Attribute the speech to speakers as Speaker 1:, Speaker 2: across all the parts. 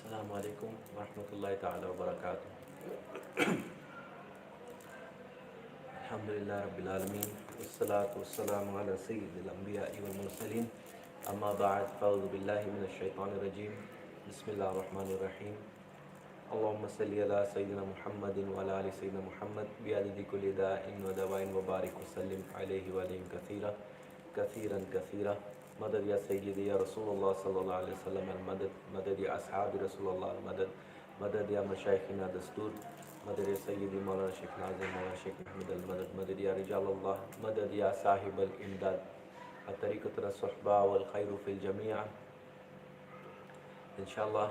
Speaker 1: अस्सलामु अलैकुम वरहमतुल्लाहि ताला वबरकातुहू। अल्हम्दुलिल्लाह रब्बिल आलमीन वस्सलातु वस्सलामु अला सय्यिदिल अंबिया'i वल मुरसलीन अम्मा बअद फ़अऊज़ु बिल्लाहि मिनश शैतानिर रजीम बिस्मिल्लाहिर रहमानिर रहीम अल्लाहुम्मा सल्लि अला सय्यिदिना मुहम्मदिन व अला आलि सय्यिदिना मुहम्मद बिअददि कुल्लि दाइन व दवाइन व बारिक वसल्लिम अलैहि व अलैहिम कसीरन कसीरा। मदद या सय्यिदी या रसूलुल्लाह सल्लल्लाहु अलैहि वसल्लम अल मदद, मदद या असहाबी रसूलुल्लाह अल मदद, मदद या मशाइखिना दस्तूर, मदद या सय्यिदी मौलाना शेख नाज़िम, मौलाना शेख महमूद अल मदद, मदद या रिजालुल्लाह, मदद या साहिब अल इमदाद, अतरीक़तुन सुहबा वल खैरु फ़िल जमीआ। इंशाअल्लाह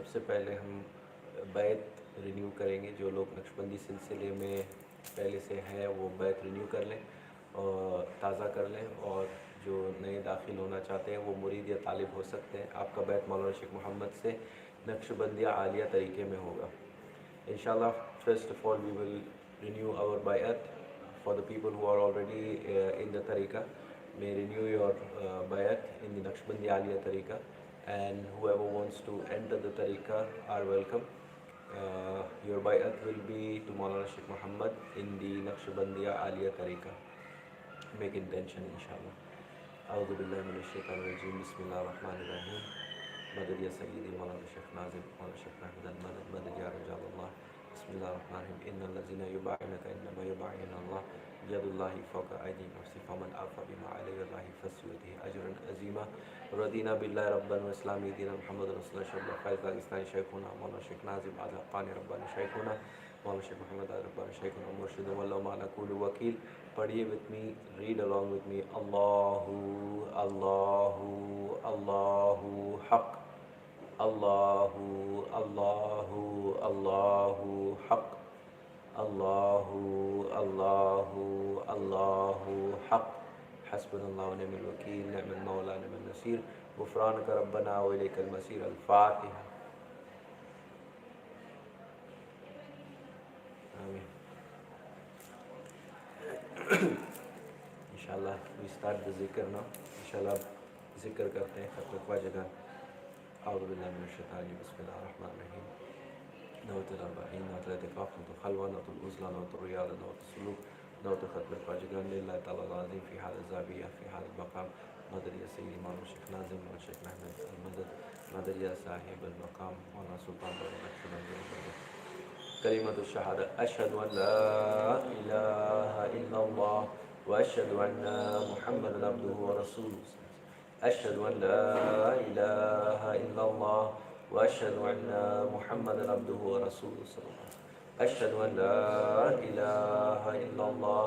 Speaker 1: सबसे पहले हम बैत रिन्यू करेंगे। जो लोग नक्शबंदी सिलसिले में पहले से हैं वो बैत रिन्यू कर लें और ताज़ा कर लें, और जो नए दाखिल होना चाहते हैं वो मुरीद या तालिब हो सकते हैं। आपका बैत मौलाना शेख मोहम्मद से नक्शबंदिया आलिया तरीके में होगा इंशाअल्लाह। First of all we will renew our bayat. For the people who are already in the tariqa, may renew your bayat in the Naqshbandi Aliyah tariqa, and whoever wants to enter the tariqa are welcome. Your bayat will be to Maulana Sheikh Muhammad in the Naqshbandiya Aliyah tariqa. Make intention inshallah. A'udhu billahi minash shaitanir rajim. Bismillahir rahmanir rahim. Madad ya sayyidi Maulana Sheikh Nazim, Maulana Sheikh Mahmud al Madad, Madad ya Rajalullah. Bismillahirrahmanirrahim. Innal ladzina yubay'unaka innama yubay'una Allah yadullahi fawqa aydihim faman afa bima alayhi Allahi falyutihi ajran azima. Radina billahi rabban wa islami dinan Muhammad rasulullah shallallahu alaihi wasallam. Islami shaykhuna Maulana Sheikh Nazim al-Haqqani rabbani shaykhuna Maulana Sheikh Muhammad rabbani shaykhuna murshid wallahu ma naqulu wakil. पढ़िए with me, read along with me. Allahu Allahu Allahu Haq, Allahu Allahu Allahu Haq, Allahu Allahu Allahu Haq. Hasbunallahu wa ni'mal wakeel, ni'mal mawla ni'mal nasir. Ghufranaka rabbana wa ilaykal masir. Al-Fatiha. Amin. इंशाल्लाह we start the zikr now. इंशाल्लाह जिक्र करते हैं खत्म ख्वाजगान। आऊज़ु बिल्लाहि मिनश शैतानिर रजीम। बिस्मिल्लाहिर रहमानिर रहीम। नवतुल अर्बाईन, नवतुल इतिकाफ, नवतुल खलवा, नवतुल उज़ला, नवतुल रियाद, नवतुल सुलूक, नवतुल खत्म ख्वाजगान लिल्लाहि तआला अज़ीम फ़ी हाल ज़ाविया फ़ी हाल मक़ाम। मदद या सय्यदी मौलाना शेख नाज़िम, मौलाना शेख महमूद अल मदद, मदद या साहिब अल मक़ाम मौलाना सुल्तान बाबा। कलिमतु शहादा अशहदु अन ला इलाहा इल्लल्लाह व अशहदु अन्ना मुहम्मदन अब्दुहु व रसूलुहु। अशहदु अन ला इलाहा इल्लल्लाह व अशहदु अन्ना मुहम्मदन अब्दुहु व रसूलुहु। अशहदु अन ला इलाहा इल्लल्लाह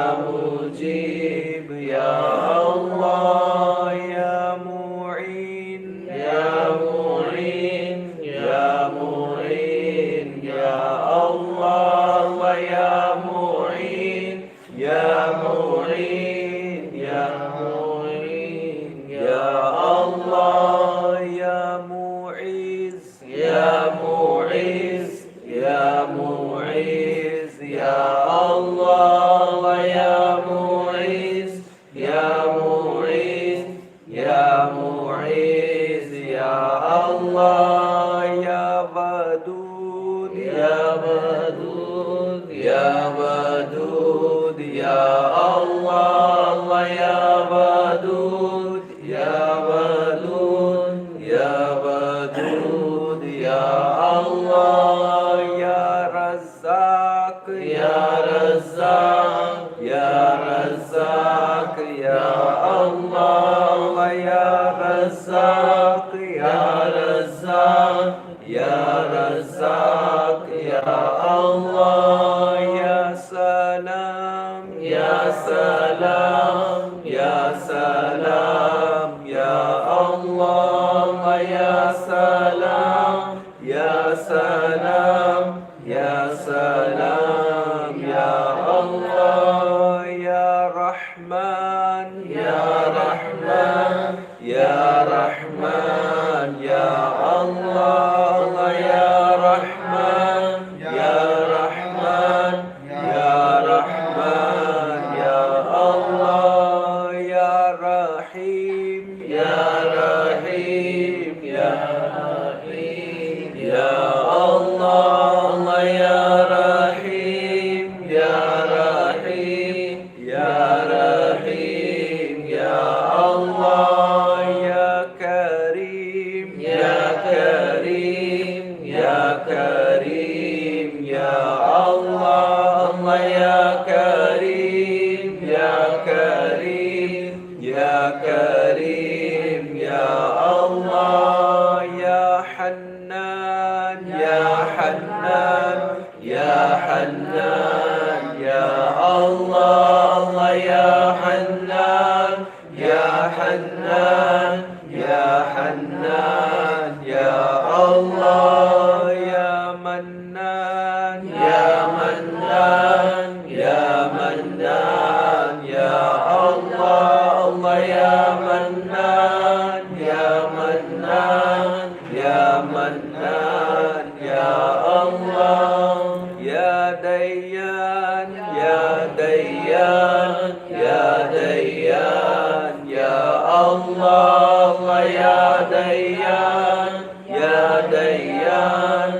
Speaker 1: مجيب يا الله يا معين يا معين يا معين يا الله يا معين يا معين يا معين يا الله يا معز يا معز يا معز يا الله يا معز يا معز يا معز يا الله يا ودود يا ودود يا ودود يا الله يا ودود يا ودود يا ودود يا الله يا رزاق يا رزاق يا رزاق يا الله يا رزاق يا رزاق يا رزاق يا الله يا سلام يا سلام يا سلام يا الله يا سلام يا سلام يا سلام يا الله يا رحمن يا رحمن يا رحمن يا الله يا رحمن يا رحمن يا رحمن يا الله يا رحيم يا رحيم يا رحيم يا الله يا رحيم يا رحيم يا رحيم يا الله يا كريم يا كريم يا كريم يا الله يا كريم يا كريم يا كريم يا الله يا حنان يا حنان يا حنان يا الله يا حنان يا حنان يا حنان يا الله يا منان يا منان يا منان يا الله يا منان يا منان يا منان يا الله يا ديان يا ديان يا ديان يا الله يا ديان يا ديان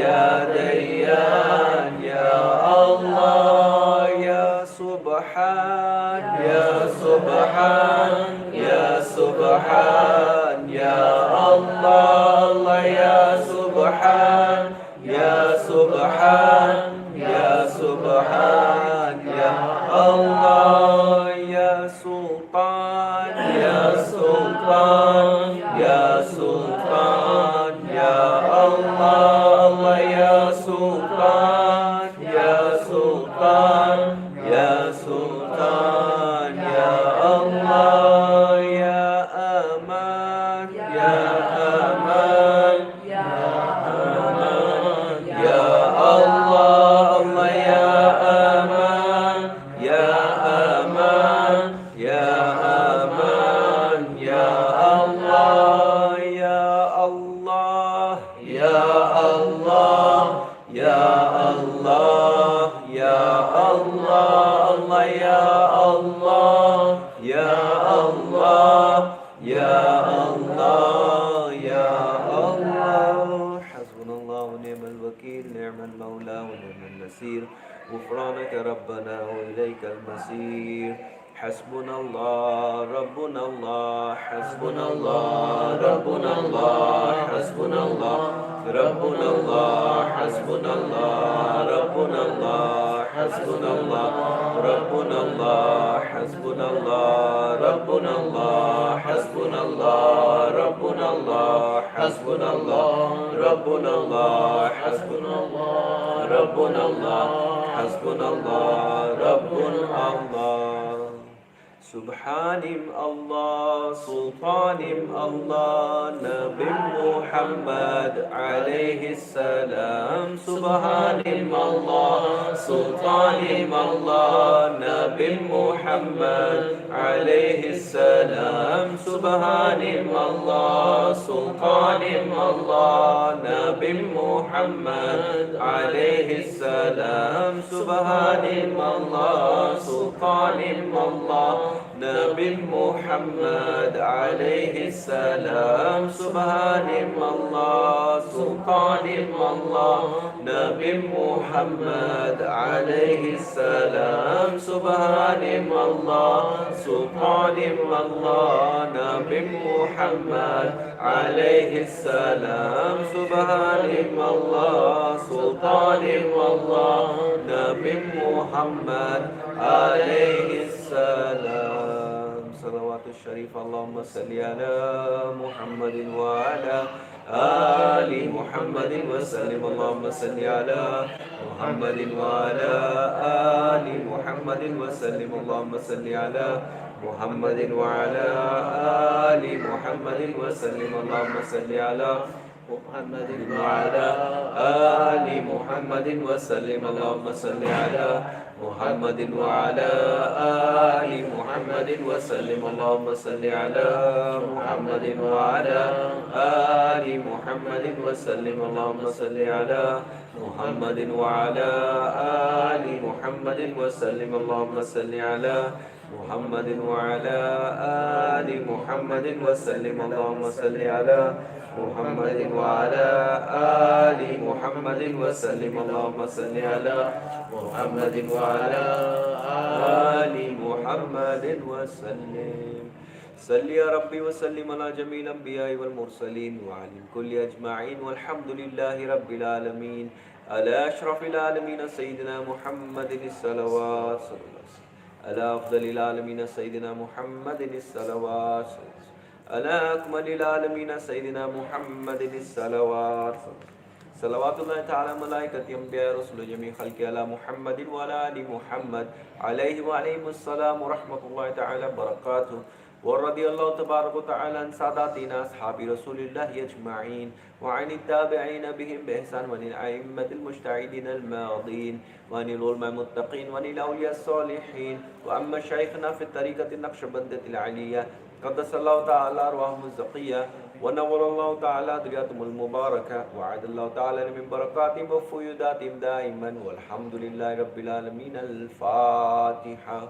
Speaker 1: يا ديان يا الله يا سبحان يا سبحان يا سبحان يا الله يا سبحان يا سبحان يا سبحان يا الله يا سلطان يا سلطان يا سلطان يا الله يا سلطان يا سلطان يا سلطان يا الله يا أمان يا أمان يا أمان يا الله يا أمان يا أمان يا أمان يا الله يا الله يا الله يا الله يا الله يا الله يا الله يا الله يا الله حسبنا الله ونعم الوكيل نعم المولى ونعم النصير غفرانك ربنا وإليك المصير حسبنا الله ربنا الله حسبنا الله ربنا الله حسبنا الله ربنا الله حسبنا الله ربنا الله حسبنا الله ربنا الله حسبنا الله ربنا الله حسبنا الله ربنا الله حسبنا الله ربنا الله حسبنا الله ربنا الله حسبنا الله ربنا الله سبحانم الله سلطانم الله نبي محمد عليه السلام سبحانم الله سلطانم الله نبي محمد عليه السلام سبحانم الله سلطانم الله نبي محمد عليه السلام سبحانم الله سلطانم الله نبي محمد عليه السلام سبحانم الله سلطانم الله نبي محمد عليه السلام سبحانم الله سلطانم الله نبي محمد عليه السلام سبحانم الله سلطانم الله نبي محمد عليه السلام صلوات الشريف اللهم صل على محمد وعلى آل محمد وسلم اللهم صل على محمد وعلى آل محمد وسلم اللهم صل على محمد وعلى آل محمد وسلم اللهم صل على محمد وعلى آل محمد وسلم اللهم صل على محمد وعلى آل محمد وسلم اللهم صل على محمد وعلى آل محمد وسلم اللهم صل على محمد وعلى آل محمد وسلم اللهم صل على محمد وعلى آل محمد وسلم اللهم صل على محمد وعلى آل محمد وسلم اللهم صل على محمد وعلى آل محمد وسلم صل يا ربي وسلم على جميع الأنبياء والمرسلين وعلى الكل أجمعين والحمد لله رب العالمين على أشرف العالمين سيدنا محمد الصلوات صلى الله عليه وسلم على أفضل العالمين سيدنا محمد الصلوات على أكمل العالمين سيدنا محمد الصلوات صلوات الله تعالى ملائكة أنبياء رسل جميع خلق على محمد وعلى آل محمد عليه وعليهم السلام ورحمة الله تعالى وبركاته ورضي الله تبارك وتعالى عن ساداتنا أصحاب رسول الله أجمعين وعن التابعين بهم بإحسان وعن الأئمة المجتهدين الماضين وعن العلماء المتقين وعن الأولياء الصالحين وعن مشايخنا في الطريقة النقشبندية العلية قدس الله تعالى أرواحهم الزكية ونور الله تعالى ذريتهم المباركة وعد الله تعالى من بركاتهم وفيوداتهم دائما والحمد لله رب العالمين الفاتحة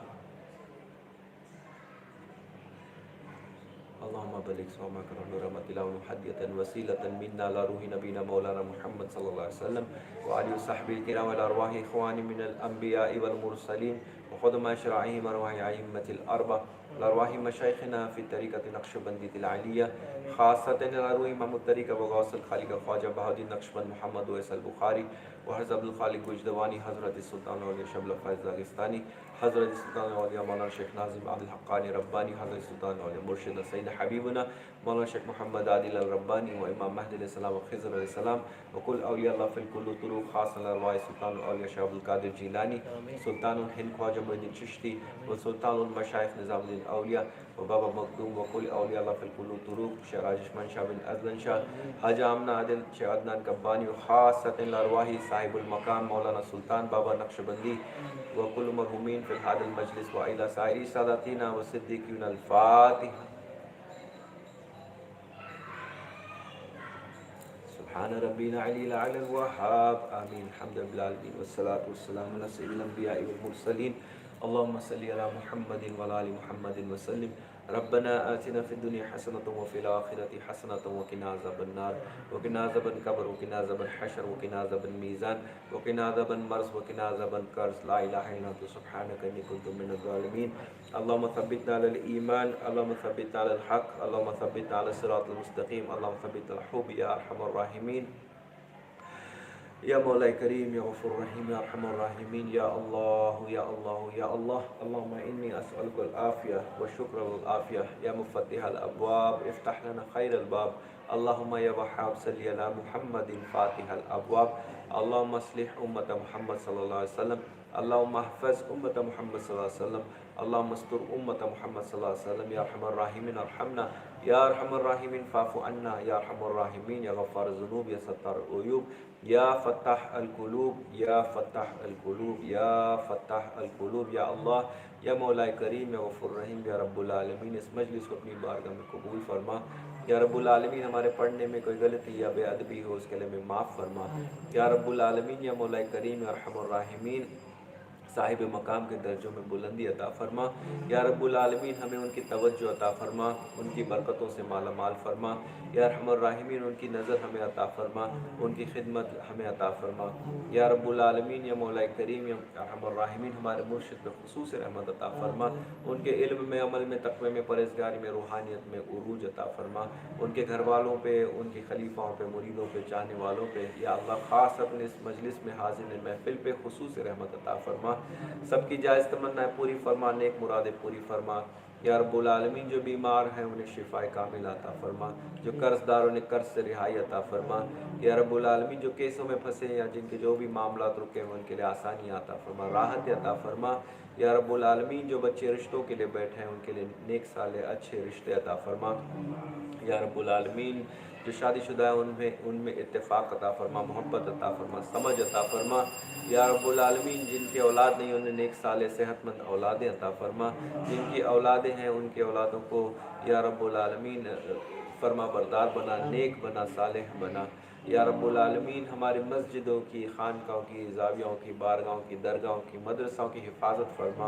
Speaker 1: اللهم بلغ صومك ونور تلاوة محدية وسيلة منا على روح نبينا مولانا محمد صلى الله عليه وسلم وعلى صحبه الكرام والأرواح إخواني من الأنبياء والمرسلين وخدماء شرائعهم أرواح أئمة الأربع الأرواح مشايخنا في الطريقة النقشبندية العالية خاصة الأرواح إمام الطريقة وغوث الخالق خواجة بهاءالدين نقشبند محمد ويس البخاري وحضرت عبد الخالق وجدواني حضرت السلطان الأولياء شبل فايز داغستاني حضرت السلطان الأولياء مولانا الشيخ ناظم عبد الحقاني رباني حضرت السلطان الأولياء مرشد سيد حبيبنا مولانا الشيخ محمد عادل الرباني وإمام مهدي عليه السلام وخضر عليه السلام وكل أولياء الله في الكل طرق خاصة الأرواح السلطان الأولياء شيخ عبد القادر الجيلاني سلطان الهند خواجة معين الدين چشتي وسلطان المشايخ نظام الدين الأولياء وبابا مخدوم وكل أولياء الله في الكل طرق شيخ راجش منشا بن أزلن شاه حاج آمنة عادل شيخ عدنان كباني وخاصة الأرواح صاحب المقام مولانا سلطان بابا نقشبندي وكل مرحومين في هذا المجلس وإلى سائر ساداتنا وصديقنا الفاتحة سبحان ربنا علي الأعلى الوهاب آمين الحمد لله العالمين والصلاة والسلام على سيد الأنبياء والمرسلين اللهم صل على محمد وعلى آل محمد وسلم ربنا آتنا في الدنيا حسنة وفي الآخرة حسنة وقنا عذاب النار وقنا عذاب القبر وقنا عذاب الحشر وقنا عذاب الميزان وقنا عذاب المرض وقنا عذاب الكرز لا إله إلا أنت سبحانك إني كنت من الظالمين اللهم ثبتنا على الإيمان اللهم ثبتنا على الحق اللهم ثبتنا على الصراط المستقيم اللهم ثبتنا على الحب يا أرحم الراحمين या मौला करीम या गफूर रहीम या अरहमर राहिमीन या अल्लाह या अल्लाह या अल्लाह। अल्लाहुम्मा इन्नी अस्अलुकल आफिया व शुक्रल आफिया या मुफत्तिहल अब्वाब इफ्तह लना खैरल बाब। अल्लाहुम्मा या वहाब सल्ली अला मुहम्मदिन फातिहल अब्वाब। अल्लाहुम्मा अस्लिह उम्मत मुहम्मद सल्लल्लाहु अलैहि वसल्लम। अल्लाहुम्मा हफ़्फ़िज़ उम्मत मुहम्मद सल्लल्लाहु अलैहि वसल्लम। अल्लाहुम्मा अस्tur उम्मत मुहम्मद सल्लल्लाहु अलैहि वसल्लम। या अरहमर राहिमीन अरहमना या अरहमर राहिमीन फ़ाफ़ु अन्ना या अरहमर राहिमीन या गफ़्फ़ार ज़ुनूब या सत्तार उयूब या फ़त्ताह अल कुलूब या फ़त्ताह अल कुलूब या फ़त्ताह अल कुलूब। या अल्लाह या मौला करीम या गफूर रहीम या रब्बुल आलमीन इस मजलिस को अपनी बारगाह में कबूल फरमा। या रब्बुल आलमीन हमारे पढ़ने में कोई गलती या बेअदबी हो उसके लिए हमें माफ़ फरमा। या रब्बुल आलमीन या मौला करीम या अरहमर राहिमीन साहिब मकाम के दर्जों में बुलंदी अता फ़रमा। या रब्बुल आलमीन हमें उनकी तवज्जो अता फ़रमा, उनकी बरकतों से माला माल फ़रमा। या रहमर राहिमीन उनकी नज़र हमें अता फ़रमा, उनकी खिदमत हमें अता फ़रमा। या रब्बुल आलमीन या मौला करीम या रहमर राहिमीन हमारे मुर्शिद पे खुसूस रहमत अता फ़रमा। उनके इल्म में, अमल में, तक़वे में, परहेज़गारी में, रूहानियत में उरूज अता फ़रमा। उनके घर वालों पे, उनके खलीफ़ाओं पे, मुरीदों पे, चाहने वालों पे या अल्लाह ख़ास अपने इस मजलिस में हाज़िर महफ़िल पे खुसूस रहमत अता फ़रमा। सबकी जायज़ तमन्नाएँ पूरी फ़रमा, नेक मुरादें पूरी फ़रमा। या रब्बुल आलमीन जो बीमार हैं उन्हें शिफ़ाए कामिल अता फ़रमा, जो कर्ज़दार उन्हें कर्ज़ से रिहाई अता फ़रमा। या रब्बुल आलमीन जो केसों में फंसे या जिनके जो भी मामलात रुके हैं उनके लिए आसानियाँ अता फ़रमा, राहत अता फ़रमा। या रब्बुल आलमीन जो बच्चे रिश्तों के लिए बैठे हैं उनके लिए नेक साले अच्छे रिश्ते अता फ़रमा। या रब्बुल आलमीन जो शादीशुदा है उनमें उनमें इत्तेफ़ाक़ अता फ़रमा, मोहब्बत अता फ़रमा, समझ अता फ़रमा। या रब्बुल आलमीन जिनकी औलाद नहीं उन्हें नेक साले सेहतमंद औलादें अता फ़रमा। जिनकी औलादें हैं उनकी औलादों को या रब्बुल आलमीन फरमा बरदार बना, नेक बना, सालेह बना। या रब्बुल आलमीन हमारी मस्जिदों की, खानकाहों की, ज़ावियाओं की, बारगाहों की, दरगाहों की, मदरसाओं की हिफाजत फरमा।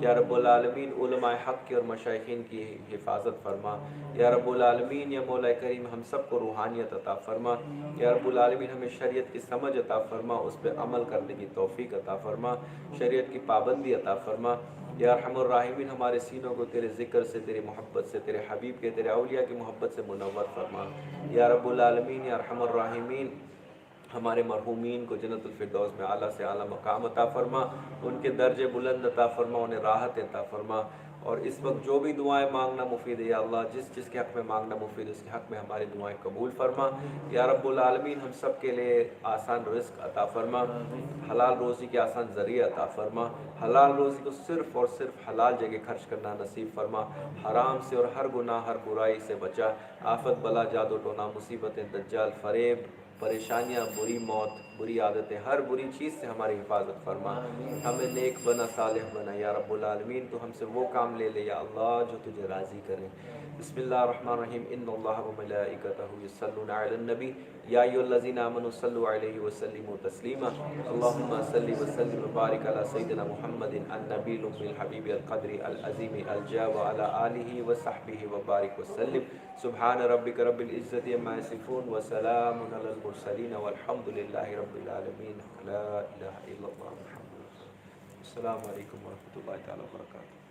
Speaker 1: या रब्बुल आलमीन उलमाए हक़ की और मशाइखीन की हिफाजत फरमा। या रब्बुल आलमीन या मौला करीम हम सबको रूहानियत अता फ़रमा। या रब्बुल आलमीन हमें शरीयत की समझ अता फ़रमा, उस पर अमल करने की तौफ़ीक अता फ़रमा, शरीयत की पाबंदी अता फ़रमा। या अरहमर राहिमीन हमारे सीनों को तेरे ज़िक्र से, तेरी मोहब्बत से, तेरे हबीब के, तेरे औलिया की मोहब्बत से मुनव्वर फ़रमा। या रब्बुल आलमीन या अरहमर राहिमीन हमारे मरहूमीन को जन्नतुल फिरदौस में आला से आला मकाम अता फ़रमा, उनके दर्जे बुलंद अता फ़रमा, उन्हें राहत अता फ़रमा। और इस वक्त जो भी दुआएं मांगना मुफीद है या अल्लाह, जिस जिसके हक़ में मांगना मुफीद है उसके हक़ में हमारी दुआएं कबूल फ़रमा। या रब्बुल आलमीन हम सब के लिए आसान रिज़्क़ अता फ़रमा, हलाल रोज़ी के आसान ज़रिए अता फ़रमा। हलाल रोज़ी को सिर्फ़ और सिर्फ हलाल जगह खर्च करना नसीब फ़रमा। हराम से और हर गुनाह, हर बुराई से बचा। आफ़त, बला, जादू टोना, मुसीबतें, दज्जाल, फ़रेब, परेशानियाँ, बुरी मौत, बुरी आदतें, हर बुरी चीज़ से हमारी हिफाजत फ़रमा। हमें नेक बना, सालेह बना। या रब्बुल आलमीन तो हमसे वो काम ले ले या अल्लाह जो तुझे राज़ी करे। बिस्मिल्लाहिर्रहमानिर्रहीम। इन्नल्लाह व मलाइकतहु युसल्लूना अलन नबी या अय्युहल्लज़ीना आमनू सल्लु अलैहि व सल्लिमू तस्लीमा। अल्लाहुम्मा सल्लि व सल्लिम व बारिक अला सय्यिदिना मुहम्मदिन अन-नबील उम्मिल हबीब अल क़द्री अल अज़ीम अल जा व अला आलिहि व सहबिहि व बारिक व सल्लिम। सुब्हान रब्बिक रब्बिल इज़्ज़ति अम्मा यसिफ़ून व सलामुन अलल मुरसलीन वल्हम्दुलिल्लाहि रब्बिल आलमीन। ला इलाहा इल्लल्लाह मुहम्मदुर रसूलुल्लाह। अस्सलामु अलैकुम व रहमतुल्लाहि तआला व बरकातुहू।